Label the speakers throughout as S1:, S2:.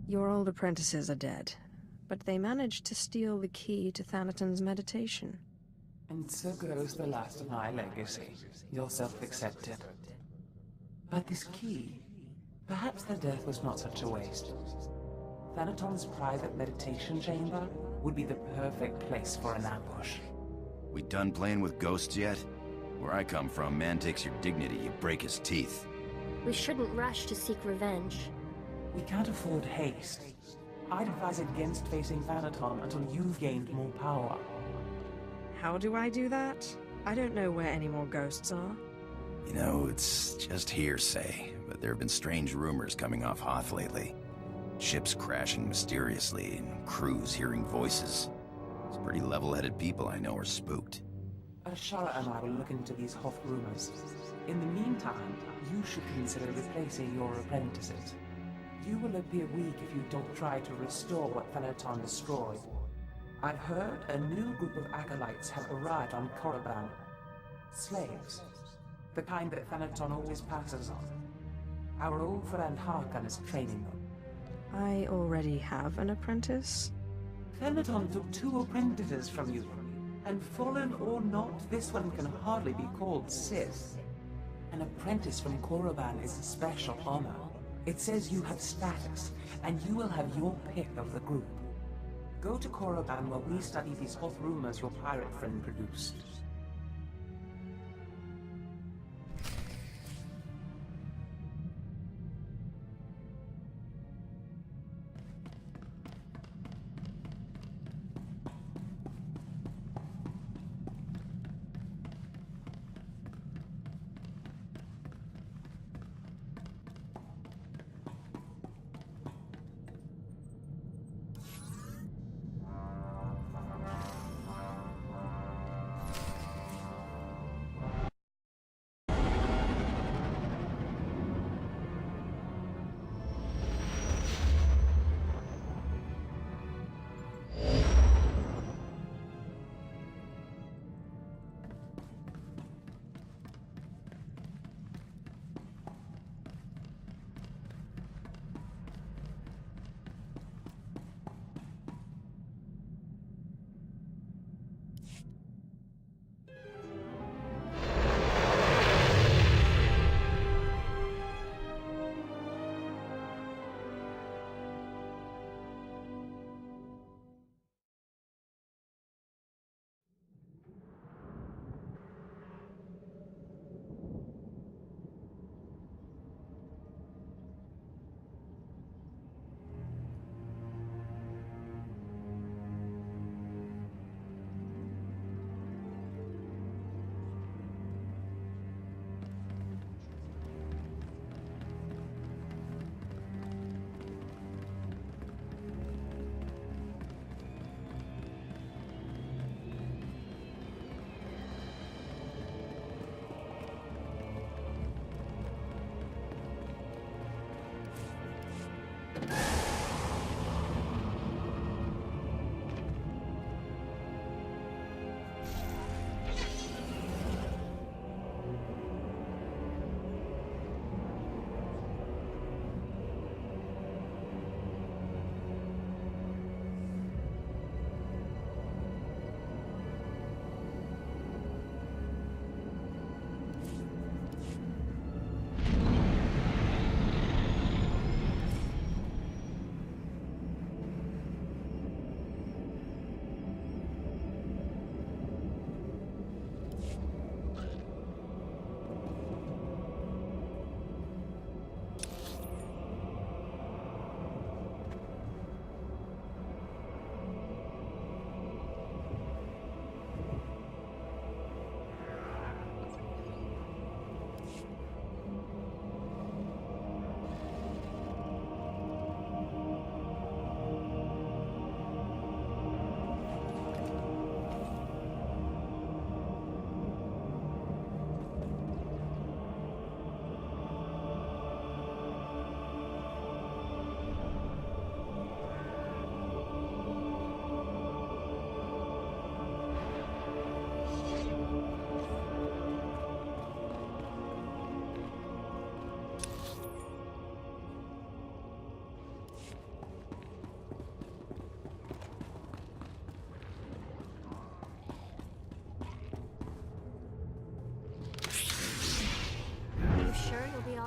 S1: Your old apprentices are dead, but they managed to steal the key to Thanaton's meditation.
S2: And so goes the last of my legacy, your self-accepted. But this key, perhaps their death was not such a waste. Thanaton's private meditation chamber would be the perfect place for an ambush.
S3: We done playing with ghosts yet? Where I come from, man takes your dignity, you break his teeth.
S4: We shouldn't rush to seek revenge.
S2: We can't afford haste. I'd advise against facing Thanaton until you've gained more power.
S1: How do I do that? I don't know where any more ghosts are.
S3: You know, it's just hearsay, but there have been strange rumors coming off Hoth lately. Ships crashing mysteriously, and crews hearing voices. Some pretty level-headed people I know are spooked.
S2: Ashara and I will look into these Hoth rumors. In the meantime, you should consider replacing your apprentices. You will appear weak if you don't try to restore what Thanaton destroyed. I've heard a new group of acolytes have arrived on Korriban. Slaves. The kind that Thanaton always passes on. Our old friend Harkon is training them.
S1: I already have an apprentice.
S2: Thanaton took 2 apprentices from you. And fallen or not, this one can hardly be called Sith. An apprentice from Korriban is a special honor. It says you have status, and you will have your pick of the group. Go to Korriban while we study these Hoth rumors your pirate friend produced.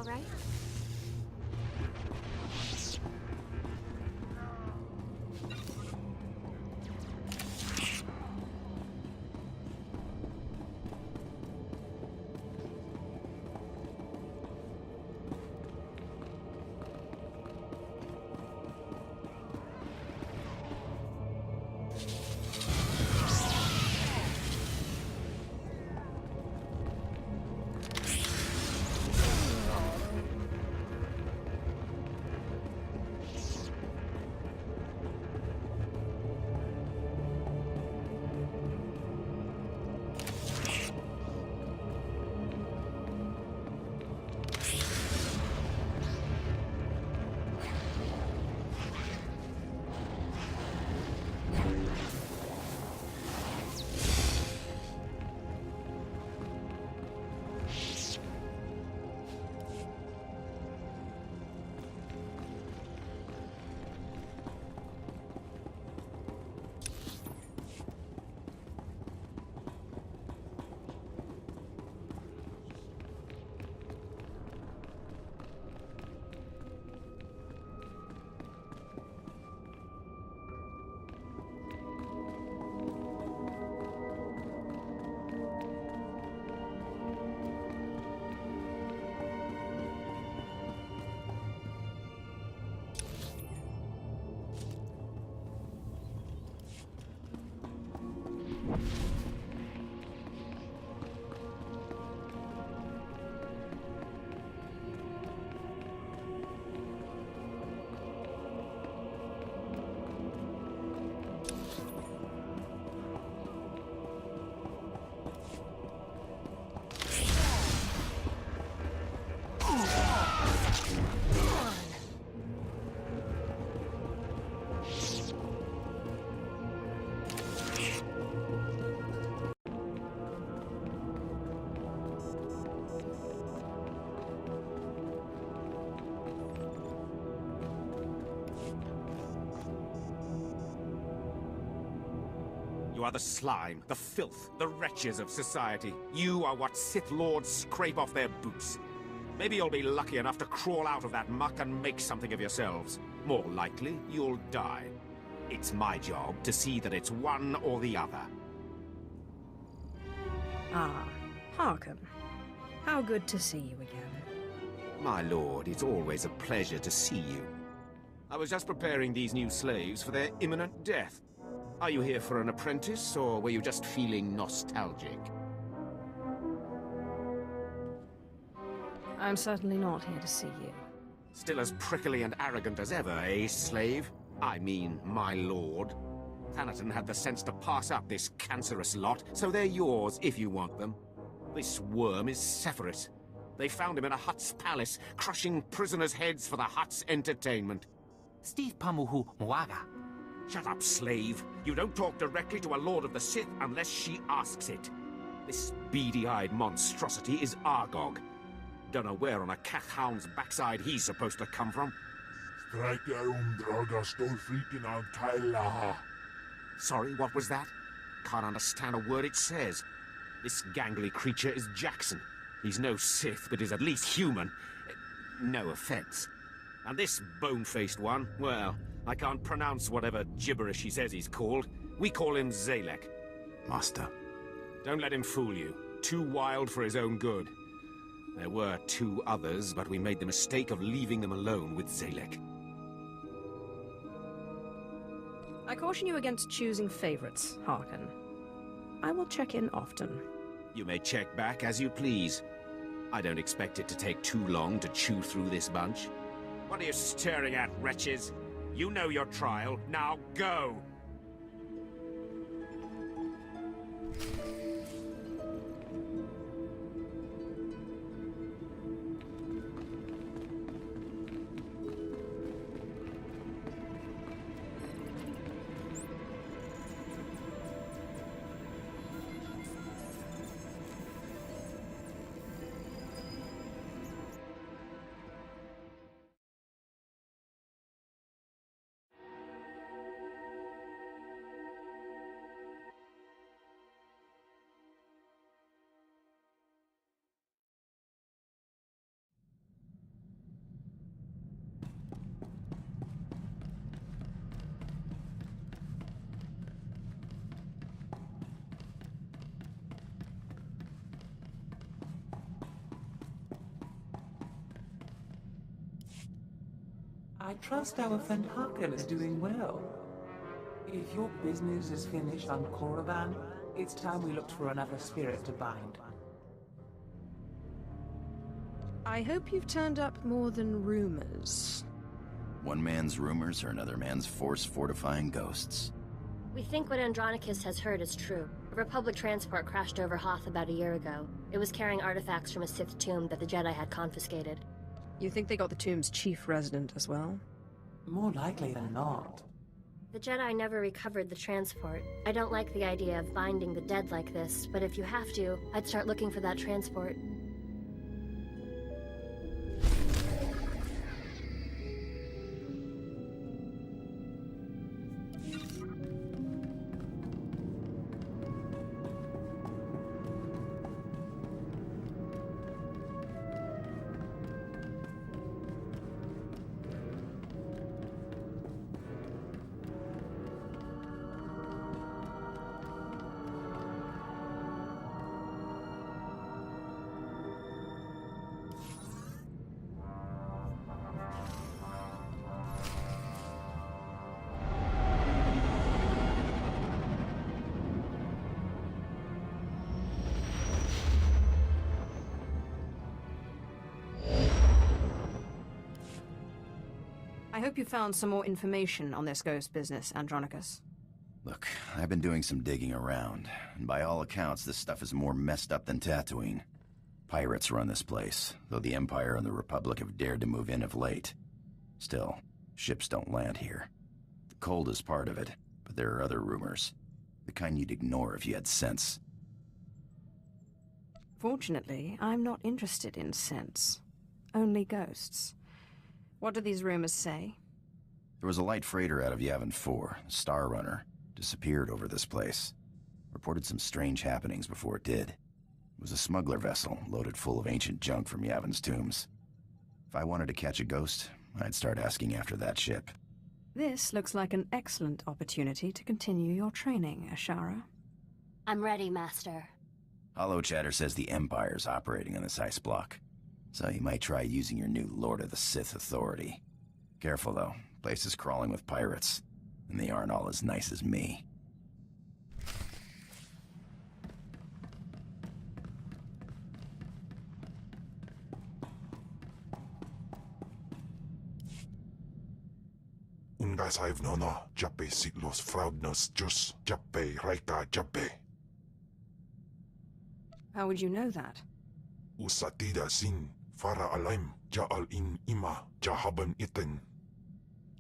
S4: all right?
S5: You are the slime, the filth, the wretches of society. You are what Sith Lords scrape off their boots. Maybe you'll be lucky enough to crawl out of that muck and make something of yourselves. More likely, you'll die. It's my job to see that it's one or the other.
S1: Ah, Harkon. How good to see you again.
S5: My lord, it's always a pleasure to see you. I was just preparing these new slaves for their imminent death. Are you here for an apprentice, or were you just feeling nostalgic?
S1: I'm certainly not here to see you.
S5: Still as prickly and arrogant as ever, eh, slave? I mean, my lord. Thanaton had the sense to pass up this cancerous lot, so they're yours if you want them. This worm is Sephiroth. They found him in a Hutt's palace, crushing prisoners' heads for the Hutt's entertainment.
S2: Steve Pamuhu Mwaga.
S5: Shut up, slave. You don't talk directly to a Lord of the Sith unless she asks it. This beady-eyed monstrosity is Argog. Don't know where on a cat-hound's backside he's supposed to come from. Sorry, what was that? Can't understand a word it says. This gangly creature is Jackson. He's no Sith, but is at least human. No offense. And this bone-faced one, well, I can't pronounce whatever gibberish he says he's called. We call him Zalek.
S3: Master.
S5: Don't let him fool you. Too wild for his own good. There were two others, but we made the mistake of leaving them alone with Zalek.
S1: I caution you against choosing favorites, Harkon. I will check in often.
S5: You may check back as you please. I don't expect it to take too long to chew through this bunch. What are you staring at, wretches? You know your trial. Now go!
S2: I trust our friend Hakel is doing well. If your business is finished on Korriban, it's time we looked for another spirit to bind.
S1: I hope you've turned up more than rumors.
S3: One man's rumors are another man's force-fortifying ghosts.
S4: We think what Andronicus has heard is true. A Republic transport crashed over Hoth about a year ago. It was carrying artifacts from a Sith tomb that the Jedi had confiscated.
S1: You think they got the tomb's chief resident as well?
S2: More likely than not.
S4: The Jedi never recovered the transport. I don't like the idea of binding the dead like this, but if you have to, I'd start looking for that transport.
S1: I hope you found some more information on this ghost business, Andronicus.
S3: Look, I've been doing some digging around, and by all accounts, this stuff is more messed up than Tatooine. Pirates run this place, though the Empire and the Republic have dared to move in of late. Still, ships don't land here. The cold is part of it, but there are other rumors. The kind you'd ignore if you had sense.
S1: Fortunately, I'm not interested in sense. Only ghosts. What do these rumors say?
S3: There was a light freighter out of Yavin 4, the Star Runner, disappeared over this place. Reported some strange happenings before it did. It was a smuggler vessel loaded full of ancient junk from Yavin's tombs. If I wanted to catch a ghost, I'd start asking after that ship.
S1: This looks like an excellent opportunity to continue your training, Ashara.
S4: I'm ready, Master.
S3: Hollow Chatter says the Empire's operating on this ice block, so you might try using your new Lord of the Sith authority. Careful, though. Place is crawling with pirates, and they aren't all as nice as me.
S6: Ungasaiv nono, jappe siglos fraudnos jus, jappe raika jappe.
S1: How would you know that?
S6: Usatida sin, fara alaim, jaal in ima, jahaban iten.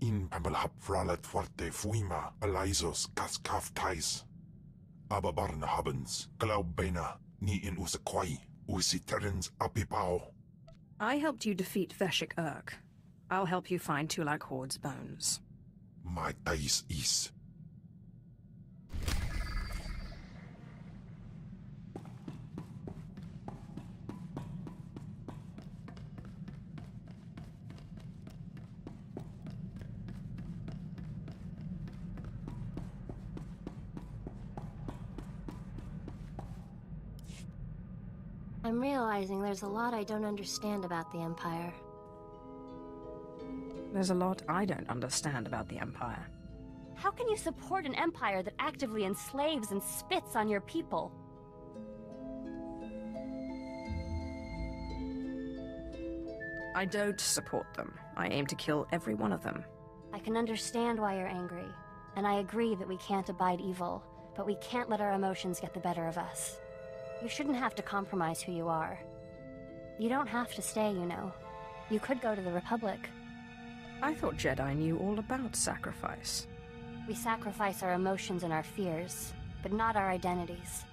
S6: In pamalhap fralat fuerte fuima, alaizos kaskaf tais. Ababarna habens, glaubena, ni in usakwai, usiterens apipao.
S1: I helped you defeat Veshik Urk. I'll help you find Tulak Horde's bones.
S6: My tais is.
S4: I'm realizing there's a lot I don't understand about the Empire.
S1: There's a lot I don't understand about the Empire.
S7: How can you support an empire that actively enslaves and spits on your people?
S1: I don't support them. I aim to kill every one of them.
S7: I can understand why you're angry, and I agree that we can't abide evil, but we can't let our emotions get the better of us. You shouldn't have to compromise who you are. You don't have to stay, you know. You could go to the Republic.
S1: I thought Jedi knew all about sacrifice.
S7: We sacrifice our emotions and our fears, but not our identities.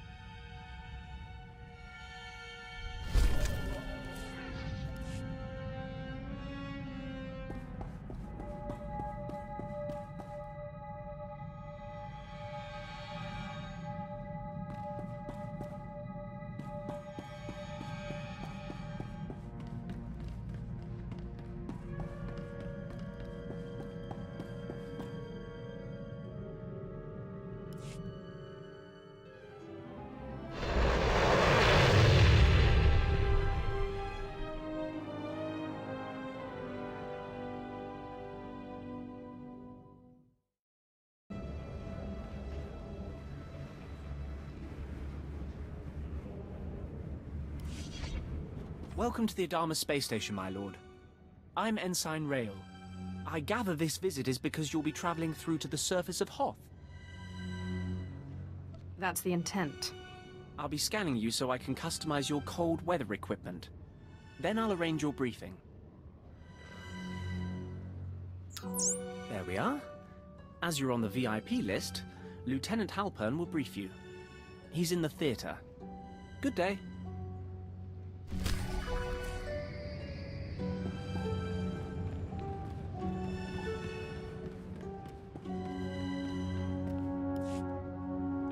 S8: Welcome to the Adama space station, my lord. I'm Ensign Rail. I gather this visit is because you'll be traveling through to the surface of Hoth.
S1: That's the intent.
S8: I'll be scanning you so I can customize your cold weather equipment. Then I'll arrange your briefing. There we are. As you're on the VIP list, Lieutenant Halpern will brief you. He's in the theater. Good day.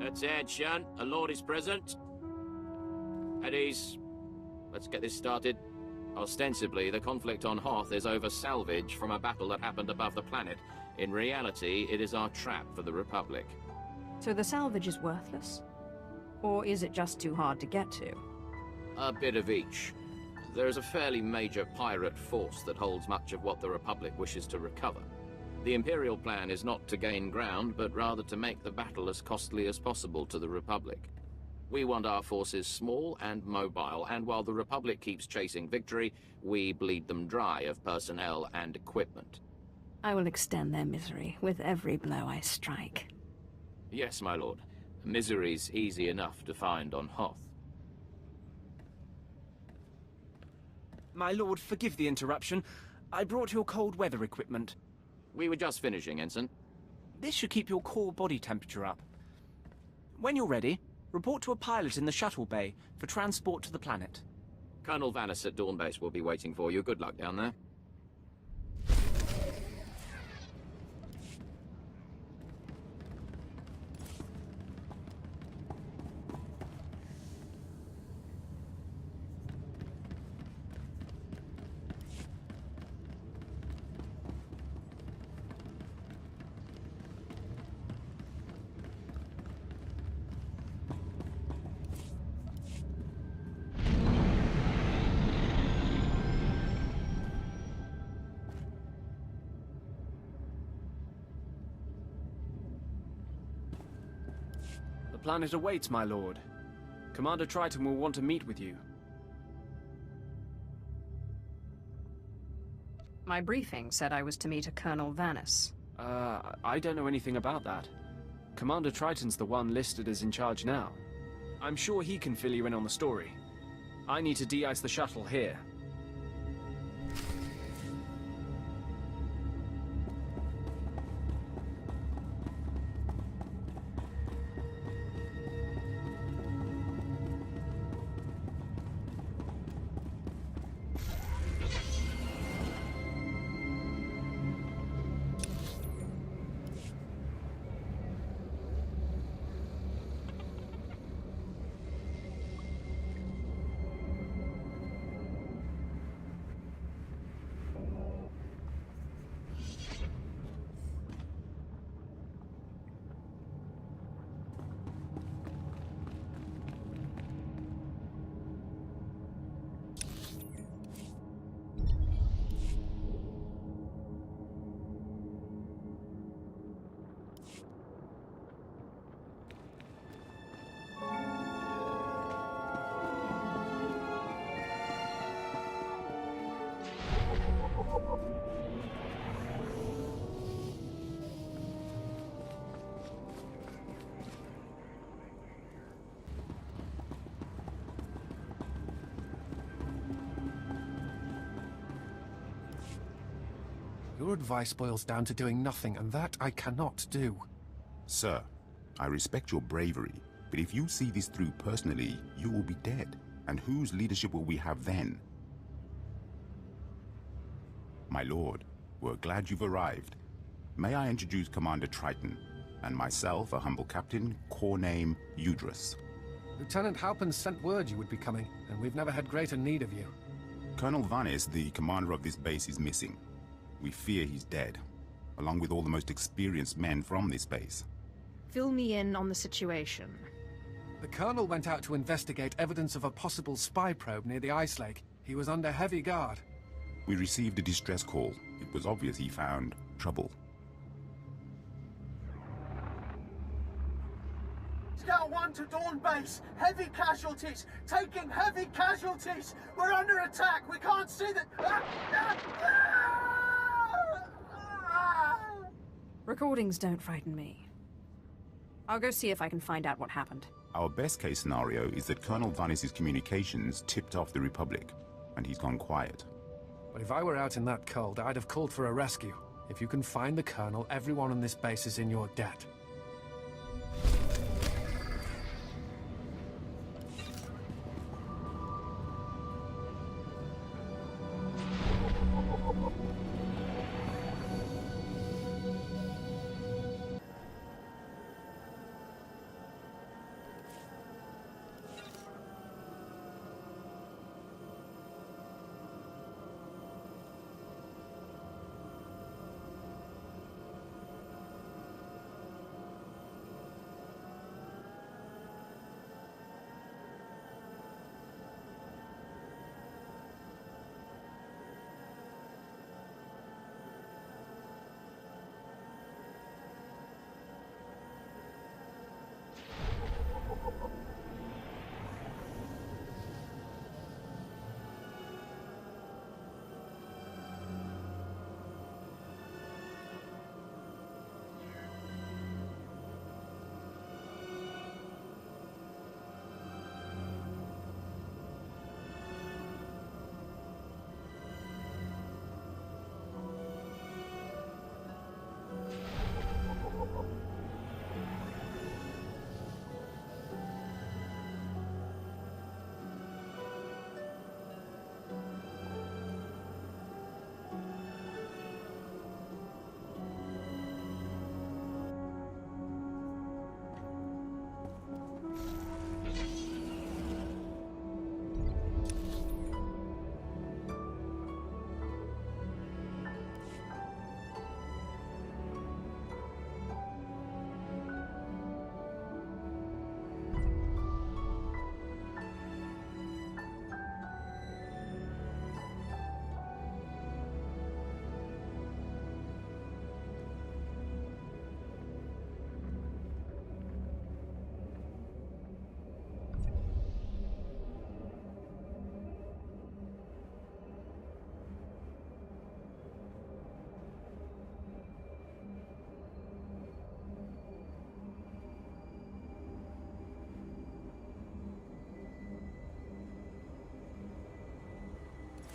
S9: Attention, a lord is present. At ease. Let's get this started. Ostensibly, the conflict on Hoth is over salvage from a battle that happened above the planet. In reality, it is our trap for the Republic.
S1: So the salvage is worthless? Or is it just too hard to get to?
S9: A bit of each. There is a fairly major pirate force that holds much of what the Republic wishes to recover. The Imperial plan is not to gain ground, but rather to make the battle as costly as possible to the Republic. We want our forces small and mobile, and while the Republic keeps chasing victory, we bleed them dry of personnel and equipment.
S1: I will extend their misery with every blow I strike.
S9: Yes, my lord. Misery's easy enough to find on Hoth.
S8: My lord, forgive the interruption. I brought your cold weather equipment.
S9: We were just finishing, Ensign.
S8: This should keep your core body temperature up. When you're ready, report to a pilot in the shuttle bay for transport to the planet.
S9: Colonel Vanis at Dawn Base will be waiting for you. Good luck down there.
S8: The planet awaits, my lord. Commander Triton will want to meet with you.
S1: My briefing said I was to meet a Colonel Vanis.
S8: I don't know anything about that. Commander Triton's the one listed as in charge now. I'm sure he can fill you in on the story. I need to de-ice the shuttle here.
S10: Your advice boils down to doing nothing, and that I cannot do.
S3: Sir, I respect your bravery, but if you see this through personally, you will be dead. And whose leadership will we have then? My lord, we're glad you've arrived. May I introduce Commander Triton, and myself, a humble captain, corps name Udrus.
S10: Lieutenant Halpern sent word you would be coming, and we've never had greater need of you.
S3: Colonel Vanis, the commander of this base, is missing. We fear he's dead, along with all the most experienced men from this base.
S1: Fill me in on the situation.
S10: The Colonel went out to investigate evidence of a possible spy probe near the ice lake. He was under heavy guard.
S3: We received a distress call. It was obvious he found trouble.
S11: Scout 1 Return to Dawn Base! Heavy casualties! Taking heavy casualties! We're under attack! We can't see the...
S1: Recordings don't frighten me. I'll go see if I can find out what happened.
S12: Our best case scenario is that Colonel Vanis's communications tipped off the Republic, and he's gone quiet.
S10: But if I were out in that cold, I'd have called for a rescue. If you can find the Colonel, everyone on this base is in your debt.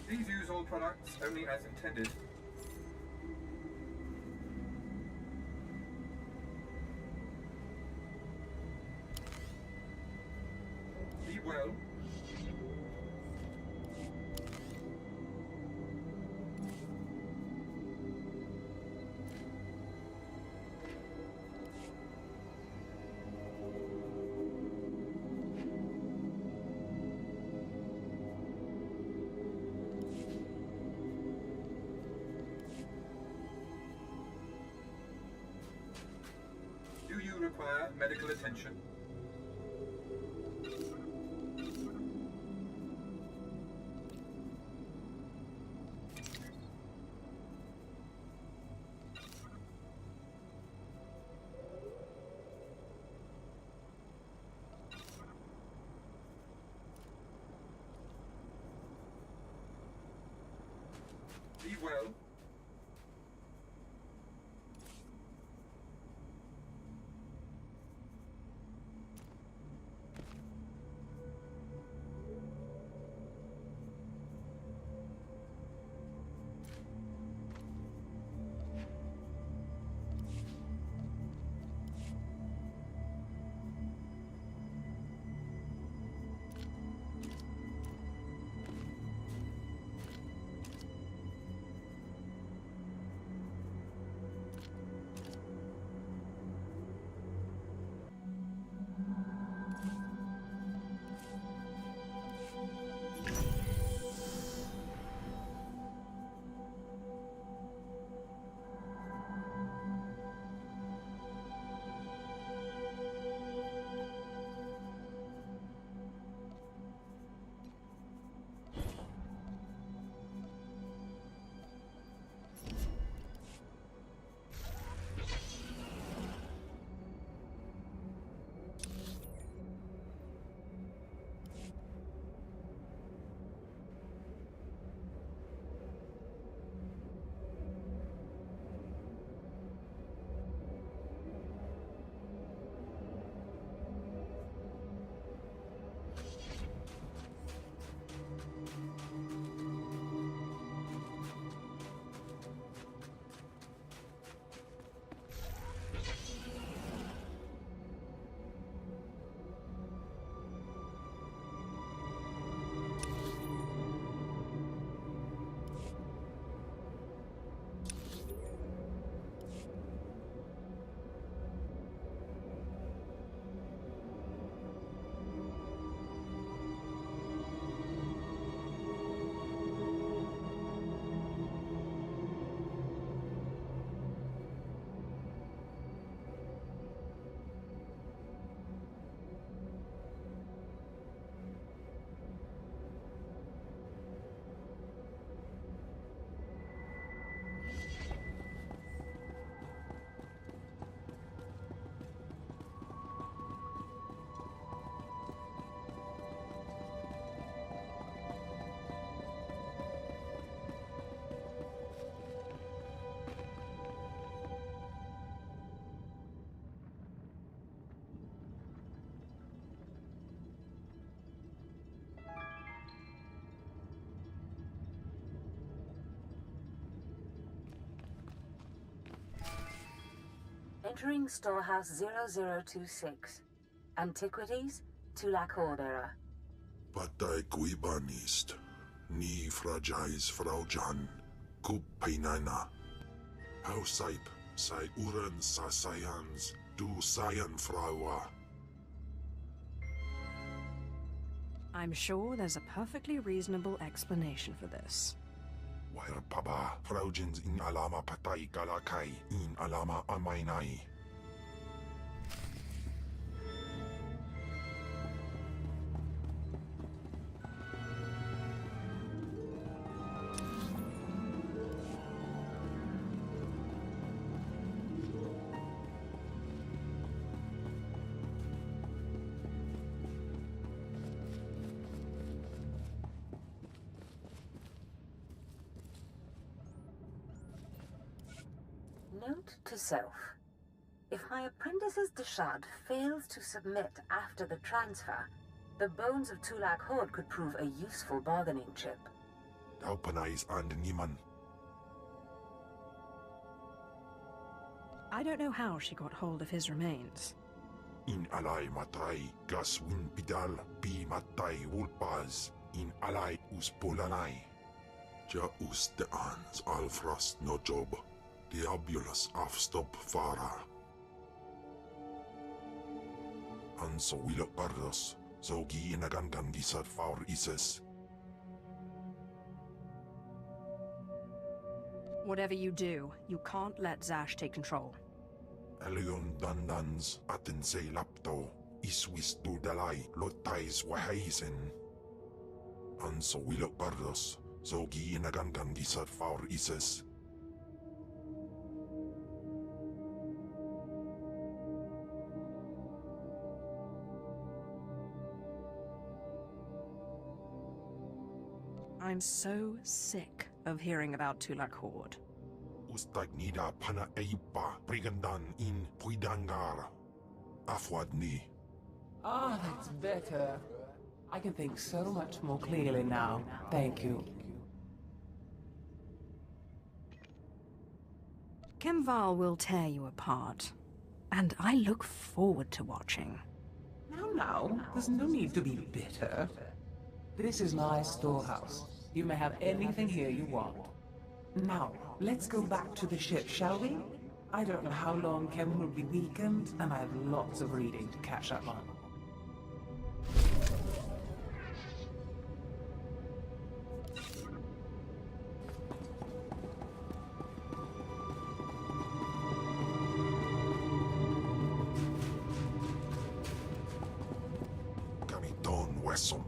S13: Please use all products only as intended. Be well. Do you require medical attention? Be well.
S14: Entering Storehouse 0026. Antiquities, Tulak Horde era.
S6: Patay kuibanist. Ni fragile fraujan. Kup painana. Hausaip, sai uren sa sayans, du sayan frawa.
S1: I'm sure there's a perfectly reasonable explanation for this.
S6: Wair paba, fraujins in alama patay kalakai, in alama amainai.
S14: Note to self. If my apprentice's Deshad fails to submit after the transfer, the bones of Tulak Horde could prove a useful bargaining chip.
S6: Daupanais and Niman.
S1: I don't know how she got hold of his remains.
S6: In alay matay, gas win pidal, pi matay wulpaz, in alay uspolanay. Ja us de ans alfrost no job. Diabulus afstop fara. Anso wilok pardos, zogi inagangan gisar faur ises.
S1: Whatever you do, you can't let Zash take control.
S6: Elion dandans atin se lapto, iswis tu dalay, lotais wahaisen. Anso wilok pardos, zogi inagangan gisar faur ises.
S1: I'm so sick of hearing about Tulak Horde.
S6: Ustagnida pana eipa brigandan in Puidangar. Afwadni.
S2: Ah, that's better. I can think so much more clearly now. Thank you.
S1: Kemval will tear you apart, and I look forward to watching.
S2: Now, there's no need to be bitter. This is my storehouse. You may have anything here you want. Now, let's go back to the ship, shall we? I don't know how long Kem will be weakened, and I have lots of reading to catch up on.
S6: Kami don wesom